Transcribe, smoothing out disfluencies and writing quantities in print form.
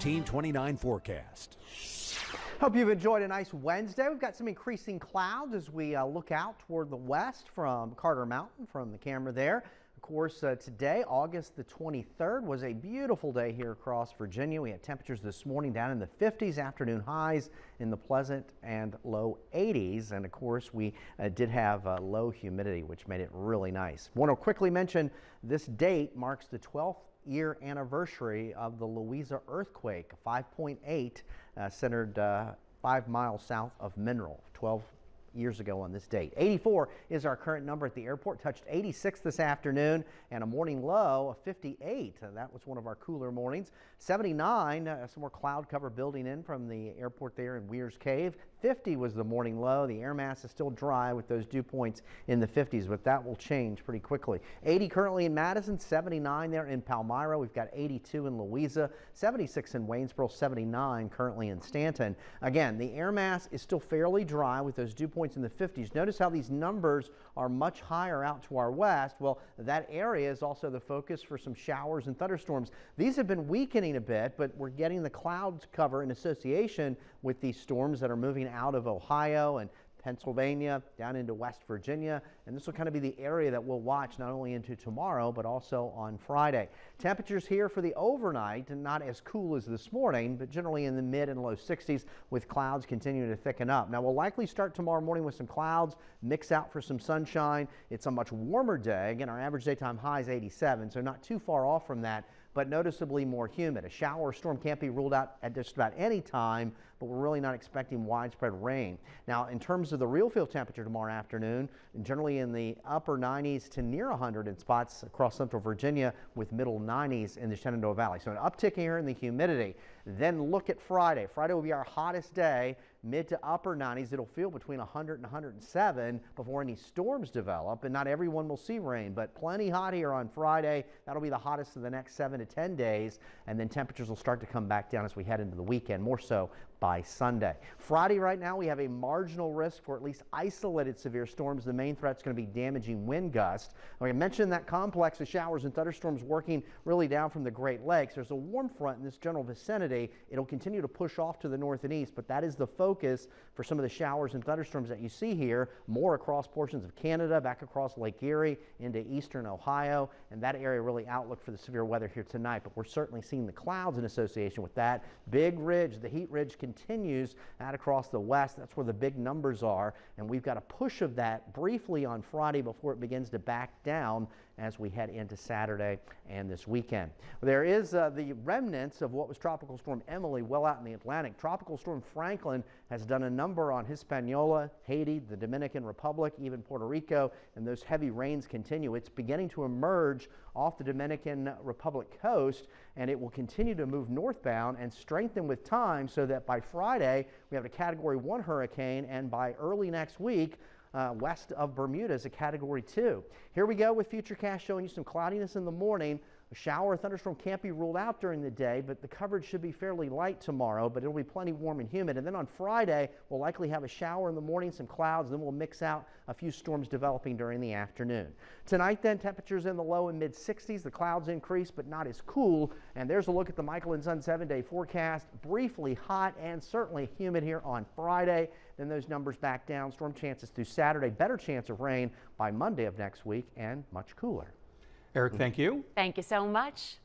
NBC29 forecast. Hope you've enjoyed a nice Wednesday. We've got some increasing clouds as we look out toward the west from Carter Mountain from the camera there. Of course, today, August the 23rd, was a beautiful day here across Virginia. We had temperatures this morning down in the 50s, afternoon highs in the pleasant and low 80s. And of course, we did have low humidity, which made it really nice. I want to quickly mention this date marks the 12th year anniversary of the Louisa earthquake, 5.8, centered 5 miles south of Mineral, 12 years ago on this date. 84 is our current number at the airport. Touched 86 this afternoon and a morning low of 58. That was one of our cooler mornings. 79, some more cloud cover building in from the airport there in Weir's Cave. 50 was the morning low. The air mass is still dry with those dew points in the 50s, but that will change pretty quickly. 80 currently in Madison, 79 there in Palmyra. We've got 82 in Louisa, 76 in Waynesboro, 79 currently in Stanton. Again, the air mass is still fairly dry with those dew points in the 50s. Notice how these numbers are much higher out to our west. Well, that area is also the focus for some showers and thunderstorms. These have been weakening a bit, but we're getting the clouds cover in association with these storms that are moving out of Ohio and Pennsylvania down into West Virginia, and this will kind of be the area that we'll watch not only into tomorrow but also on Friday. Temperatures here for the overnight, and not as cool as this morning, but generally in the mid and low 60s with clouds continuing to thicken up. Now we'll likely start tomorrow morning with some clouds, mix out for some sunshine. It's a much warmer day. Again, our average daytime high is 87, so not too far off from that, but noticeably more humid. A shower or storm can't be ruled out at just about any time, but we're really not expecting widespread rain. Now, in terms of the real field temperature tomorrow afternoon, generally in the upper 90s to near 100 in spots across central Virginia with middle 90s in the Shenandoah Valley. So an uptick here in the humidity. Then look at Friday. Friday will be our hottest day, mid to upper 90s. It'll feel between 100 and 107 before any storms develop, and not everyone will see rain, but plenty hot here on Friday. That'll be the hottest of the next 7 to 10 days, and then temperatures will start to come back down as we head into the weekend, more so by Sunday. Friday right now we have a marginal risk for at least isolated severe storms. The main threat is going to be damaging wind gusts. I mentioned that complex of showers and thunderstorms working really down from the Great Lakes. There's a warm front in this general vicinity. It'll continue to push off to the north and east, but that is the focus for some of the showers and thunderstorms that you see here, more across portions of Canada, back across Lake Erie into eastern Ohio, and that area really outlook for the severe weather here tonight. But we're certainly seeing the clouds in association with that. Big ridge, the heat ridge continues out across the west. That's where the big numbers are, and we've got a push of that briefly on Friday before it begins to back down as we head into Saturday and this weekend. There is the remnants of what was Tropical Storm Emily well out in the Atlantic. Tropical Storm Franklin has done a number on Hispaniola, Haiti, the Dominican Republic, even Puerto Rico, and those heavy rains continue. It's beginning to emerge off the Dominican Republic coast, and it will continue to move northbound and strengthen with time so that by Friday we have a Category 1 hurricane, and by early next week west of Bermuda is a Category 2. Here we go with Futurecast showing you some cloudiness in the morning. A shower or thunderstorm can't be ruled out during the day, but the coverage should be fairly light tomorrow, but it'll be plenty warm and humid. And then on Friday, we'll likely have a shower in the morning, some clouds, then we'll mix out a few storms developing during the afternoon. Tonight then, temperatures in the low and mid 60s. The clouds increase, but not as cool. And there's a look at the Michael and Son 7-day forecast. Briefly hot and certainly humid here on Friday. Then those numbers back down. Storm chances through Saturday. Better chance of rain by Monday of next week, and much cooler. Eric, thank you. Thank you so much.